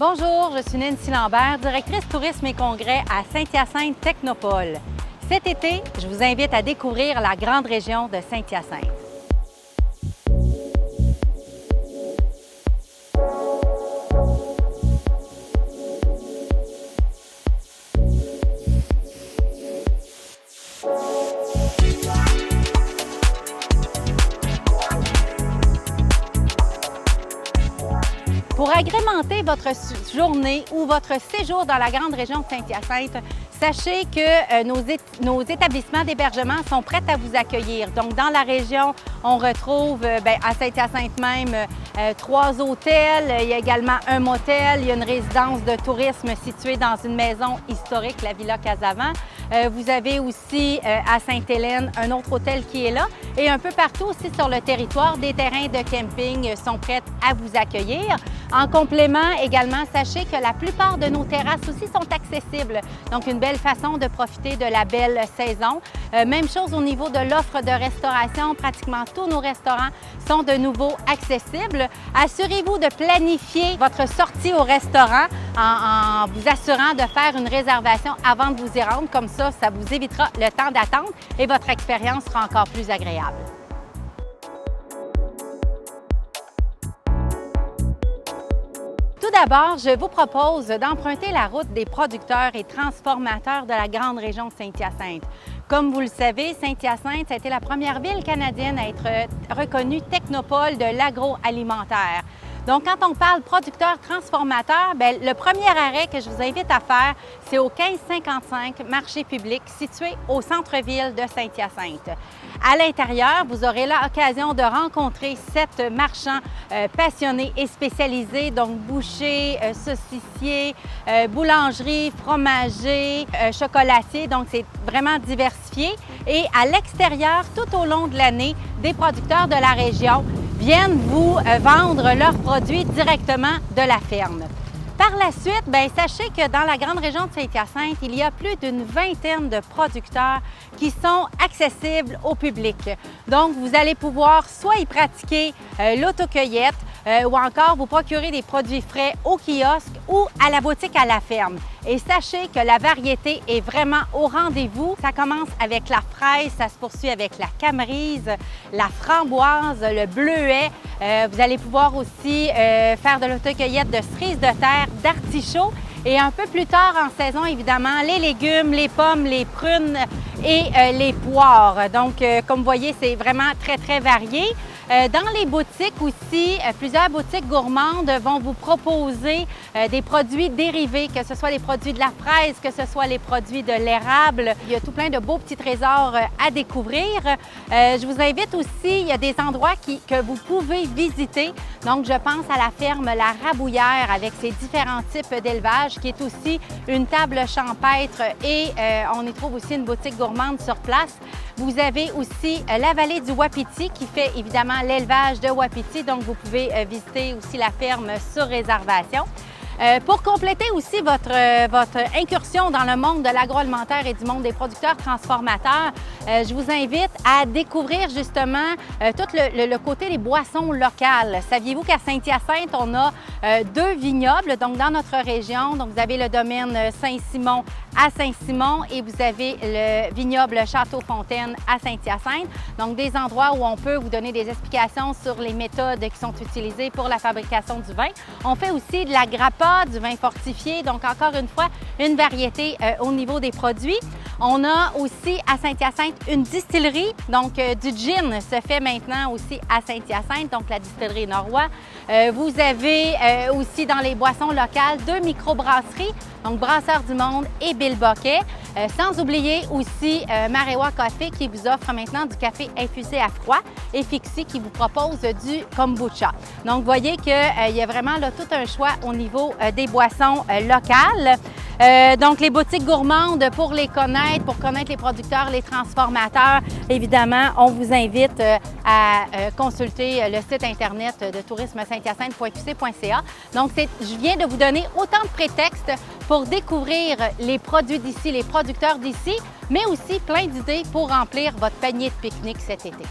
Bonjour, je suis Nancy Lambert, directrice tourisme et congrès à Saint-Hyacinthe Technopole. Cet été, je vous invite à découvrir la grande région de Saint-Hyacinthe. Pour agrémenter votre journée ou votre séjour dans la grande région de Saint-Hyacinthe, sachez que nos établissements d'hébergement sont prêts à vous accueillir. Donc, dans la région, on retrouve à Saint-Hyacinthe même 3 hôtels. Il y a également un motel. Il y a une résidence de tourisme située dans une maison historique, la Villa Casavant. Vous avez aussi à Sainte-Hélène un autre hôtel qui est là. Et un peu partout aussi sur le territoire, des terrains de camping sont prêts à vous accueillir. En complément, également, sachez que la plupart de nos terrasses aussi sont accessibles. Donc, une belle façon de profiter de la belle saison. Même chose au niveau de l'offre de restauration. Pratiquement tous nos restaurants sont de nouveau accessibles. Assurez-vous de planifier votre sortie au restaurant en vous assurant de faire une réservation avant de vous y rendre. Comme ça vous évitera le temps d'attente et votre expérience sera encore plus agréable. Tout d'abord, je vous propose d'emprunter la route des producteurs et transformateurs de la grande région de Saint-Hyacinthe. Comme vous le savez, Saint-Hyacinthe a été la première ville canadienne à être reconnue technopole de l'agroalimentaire. Donc, quand on parle producteur-transformateur, le premier arrêt que je vous invite à faire, c'est au 1555 marché public situé au centre-ville de Saint-Hyacinthe. À l'intérieur, vous aurez l'occasion de rencontrer 7 marchands passionnés et spécialisés, donc bouchers, saucissiers, boulangeries, fromagers, chocolatiers, donc c'est vraiment diversifié. Et à l'extérieur, tout au long de l'année, des producteurs de la région viennent vous vendre leurs produits directement de la ferme. Par la suite, sachez que dans la grande région de Saint-Hyacinthe, il y a plus d'une vingtaine de producteurs qui sont accessibles au public. Donc, vous allez pouvoir soit y pratiquer l'autocueillette ou encore vous procurer des produits frais au kiosque ou à la boutique à la ferme. Et sachez que la variété est vraiment au rendez-vous. Ça commence avec la fraise, ça se poursuit avec la camerise, la framboise, le bleuet. Vous allez pouvoir aussi faire de l'autocueillette de cerises de terre, d'artichauts. Et un peu plus tard en saison, évidemment, les légumes, les pommes, les prunes et les poires. Donc, comme vous voyez, c'est vraiment très, très varié. Dans les boutiques aussi, plusieurs boutiques gourmandes vont vous proposer des produits dérivés, que ce soit les produits de la fraise, que ce soit les produits de l'érable. Il y a tout plein de beaux petits trésors à découvrir. Je vous invite aussi, il y a des endroits que vous pouvez visiter. Donc, je pense à la ferme La Rabouillère avec ses différents types d'élevage, qui est aussi une table champêtre et on y trouve aussi une boutique gourmande sur place. Vous avez aussi la vallée du Wapiti qui fait évidemment l'élevage de wapiti, donc vous pouvez visiter aussi la ferme sur réservation. Pour compléter aussi votre incursion dans le monde de l'agroalimentaire et du monde des producteurs transformateurs, je vous invite à découvrir justement tout le côté des boissons locales. Saviez-vous qu'à Saint-Hyacinthe, on a 2 vignobles donc dans notre région. Donc, vous avez le domaine Saint-Simon à Saint-Simon et vous avez le vignoble Château-Fontaine à Saint-Hyacinthe. Donc, des endroits où on peut vous donner des explications sur les méthodes qui sont utilisées pour la fabrication du vin. On fait aussi de la grappa, du vin fortifié, donc encore une fois, une variété au niveau des produits. On a aussi à Saint-Hyacinthe une distillerie, donc du gin se fait maintenant aussi à Saint-Hyacinthe, donc la distillerie Norrois. Vous avez aussi dans les boissons locales 2 microbrasseries, donc Brasseurs du Monde et Bill Boquet. Sans oublier aussi Marewa Café qui vous offre maintenant du café infusé à froid et Fixie qui vous propose du kombucha. Donc, vous voyez qu'il y a vraiment là, tout un choix au niveau des boissons locales. Donc, les boutiques gourmandes, pour les connaître, pour connaître les producteurs, les transformateurs, évidemment, on vous invite à consulter le site Internet de tourisme-saint-hyacinthe.qc.ca. Donc, je viens de vous donner autant de prétextes pour découvrir les produits d'ici, les producteurs d'ici, mais aussi plein d'idées pour remplir votre panier de pique-nique cet été.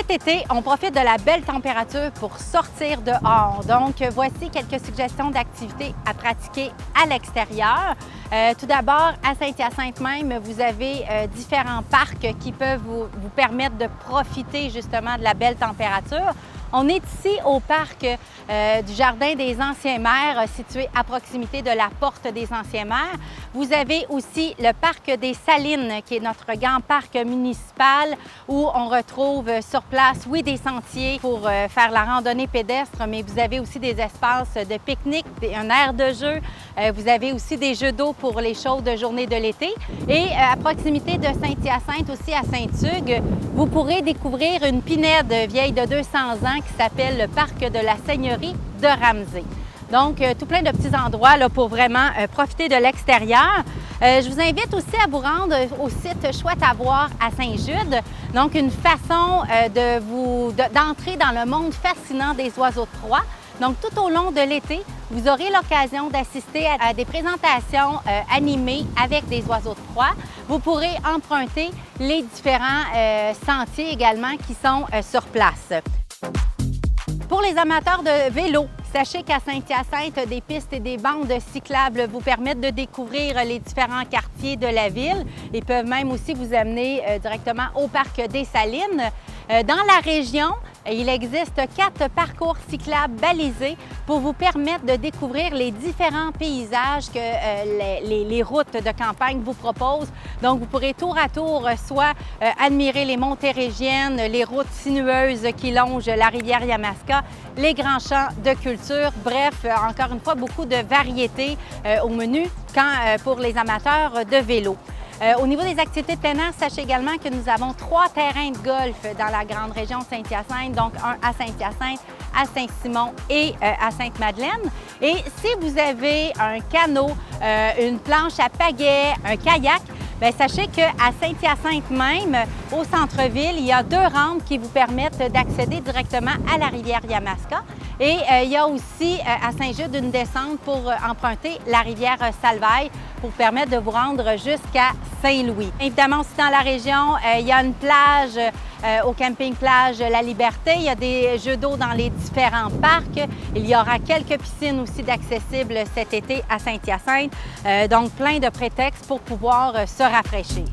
Cet été, on profite de la belle température pour sortir dehors. Donc, voici quelques suggestions d'activités à pratiquer à l'extérieur. Tout d'abord, à Saint-Hyacinthe même, vous avez différents parcs qui peuvent vous permettre de profiter justement de la belle température. On est ici au parc du Jardin des Anciens Maires, situé à proximité de la Porte des Anciens Maires. Vous avez aussi le parc des Salines, qui est notre grand parc municipal, où on retrouve sur place, oui, des sentiers pour faire la randonnée pédestre, mais vous avez aussi des espaces de pique-nique, un aire de jeu. Vous avez aussi des jeux d'eau pour les chaudes journées de l'été. Et à proximité de Saint-Hyacinthe, aussi à Saint-Hugues, vous pourrez découvrir une pinède vieille de 200 ans qui s'appelle le parc de la Seigneurie de Ramsey. Donc, tout plein de petits endroits là, pour vraiment profiter de l'extérieur. Je vous invite aussi à vous rendre au site Chouette à voir à Saint-Jude. Donc, une façon d'entrer dans le monde fascinant des oiseaux de proie. Donc, tout au long de l'été, vous aurez l'occasion d'assister à des présentations animées avec des oiseaux de proie. Vous pourrez emprunter les différents sentiers également qui sont sur place. Pour les amateurs de vélo, sachez qu'à Saint-Hyacinthe, des pistes et des bandes cyclables vous permettent de découvrir les différents quartiers de la ville et peuvent même aussi vous amener directement au parc des Salines. Dans la région, il existe 4 parcours cyclables balisés pour vous permettre de découvrir les différents paysages que les routes de campagne vous proposent. Donc, vous pourrez tour à tour soit admirer les Montérégiennes, les routes sinueuses qui longent la rivière Yamaska, les grands champs de culture. Bref, encore une fois, beaucoup de variétés au menu pour les amateurs de vélo. Au niveau des activités de plein air, sachez également que nous avons 3 terrains de golf dans la grande région Saint-Hyacinthe, donc un à Saint-Hyacinthe, à Saint-Simon et à Sainte-Madeleine. Et si vous avez un canot, une planche à pagaie, un kayak, bien, sachez qu'à Saint-Hyacinthe même, au centre-ville, il y a 2 rampes qui vous permettent d'accéder directement à la rivière Yamaska. Et il y a aussi à Saint-Jude une descente pour emprunter la rivière Salvaille pour permettre de vous rendre jusqu'à Saint-Louis. Évidemment, aussi dans la région, il y a une plage au camping-plage La Liberté. Il y a des jeux d'eau dans les différents parcs. Il y aura quelques piscines aussi d'accessibles cet été à Saint-Hyacinthe. Donc, plein de prétextes pour pouvoir se rafraîchir.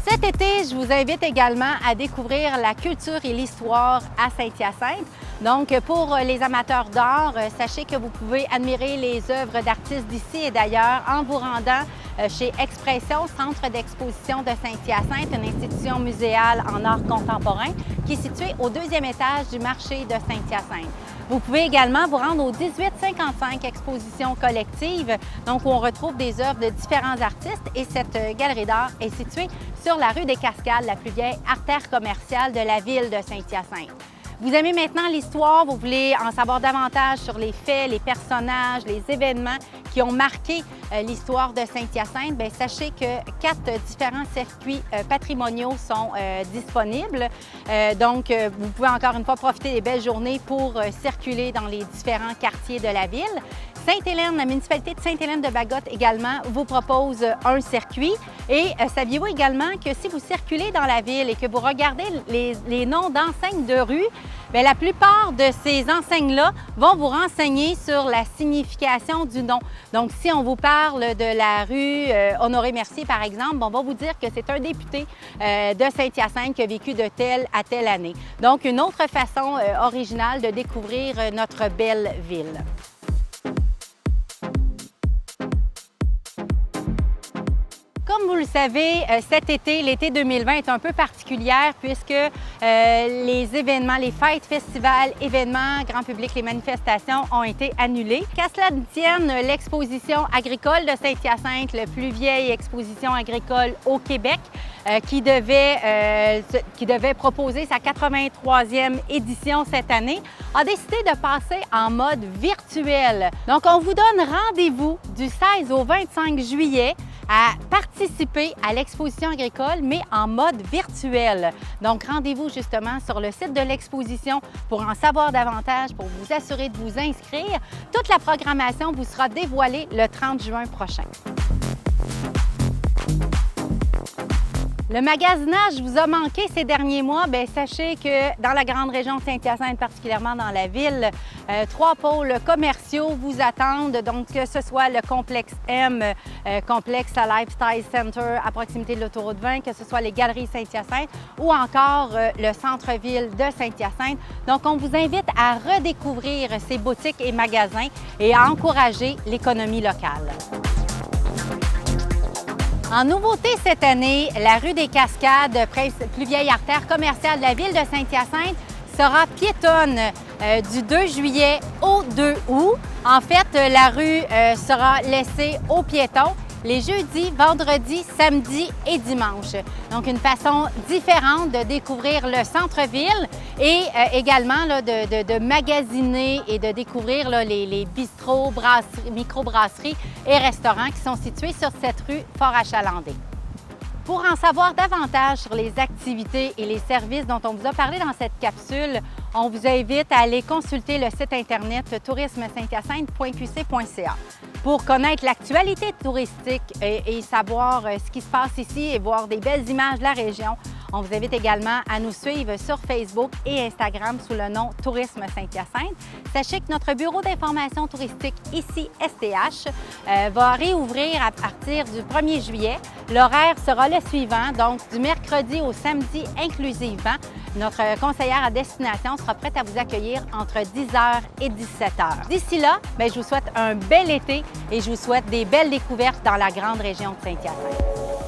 Cet été, je vous invite également à découvrir la culture et l'histoire à Saint-Hyacinthe. Donc, pour les amateurs d'art, sachez que vous pouvez admirer les œuvres d'artistes d'ici et d'ailleurs en vous rendant chez Expression, centre d'exposition de Saint-Hyacinthe, une institution muséale en art contemporain qui est située au 2e étage du marché de Saint-Hyacinthe. Vous pouvez également vous rendre au 1855 Exposition collective, donc où on retrouve des œuvres de différents artistes et cette galerie d'art est située sur la rue des Cascades, la plus vieille artère commerciale de la ville de Saint-Hyacinthe. Vous aimez maintenant l'histoire, vous voulez en savoir davantage sur les faits, les personnages, les événements qui ont marqué l'histoire de Saint-Hyacinthe, bien, sachez que 4 différents circuits patrimoniaux sont disponibles. Donc, vous pouvez encore une fois profiter des belles journées pour circuler dans les différents quartiers de la ville. Sainte-Hélène, la municipalité de Sainte-Hélène-de-Bagotte également vous propose un circuit. Et saviez-vous également que si vous circulez dans la ville et que vous regardez les noms d'enseignes de rue, bien, la plupart de ces enseignes-là vont vous renseigner sur la signification du nom. Donc, si on vous parle de la rue Honoré-Mercier, par exemple, on va vous dire que c'est un député de Saint-Hyacinthe qui a vécu de telle à telle année. Donc, une autre façon originale de découvrir notre belle ville. Comme vous le savez, cet été, l'été 2020 est un peu particulière puisque les événements, les fêtes, festivals, événements, grand public, les manifestations ont été annulés. Qu'à cela ne tienne, l'exposition agricole de Saint-Hyacinthe, la plus vieille exposition agricole au Québec, qui devait proposer sa 83e édition cette année, a décidé de passer en mode virtuel. Donc, on vous donne rendez-vous du 16 au 25 juillet à participer à l'exposition agricole, mais en mode virtuel. Donc, rendez-vous justement sur le site de l'exposition pour en savoir davantage, pour vous assurer de vous inscrire. Toute la programmation vous sera dévoilée le 30 juin prochain. Le magasinage vous a manqué ces derniers mois? Bien, sachez que dans la grande région de Saint-Hyacinthe, particulièrement dans la ville, 3 pôles commerciaux vous attendent. Donc, que ce soit le complexe M, complexe à Lifestyle Center à proximité de l'autoroute 20, que ce soit les galeries Saint-Hyacinthe ou encore le centre-ville de Saint-Hyacinthe. Donc, on vous invite à redécouvrir ces boutiques et magasins et à encourager l'économie locale. En nouveauté cette année, la rue des Cascades, plus vieille artère commerciale de la ville de Saint-Hyacinthe, sera piétonne du 2 juillet au 2 août. En fait, la rue sera laissée aux piétons les jeudis, vendredis, samedis et dimanches. Donc, une façon différente de découvrir le centre-ville et également là, de magasiner et de découvrir là, les bistrots, microbrasseries et restaurants qui sont situés sur cette rue fort achalandée. Pour en savoir davantage sur les activités et les services dont on vous a parlé dans cette capsule, on vous invite à aller consulter le site Internet tourismesainthyacinthe.qc.ca. Pour connaître l'actualité touristique et savoir ce qui se passe ici et voir des belles images de la région, on vous invite également à nous suivre sur Facebook et Instagram sous le nom Tourisme Saint-Hyacinthe. Sachez que notre bureau d'information touristique ici, STH, va réouvrir à partir du 1er juillet. L'horaire sera le suivant, donc du mercredi au samedi inclusivement. Notre conseillère à destination sera prête à vous accueillir entre 10h et 17h. D'ici là, je vous souhaite un bel été et je vous souhaite des belles découvertes dans la grande région de Saint-Hyacinthe.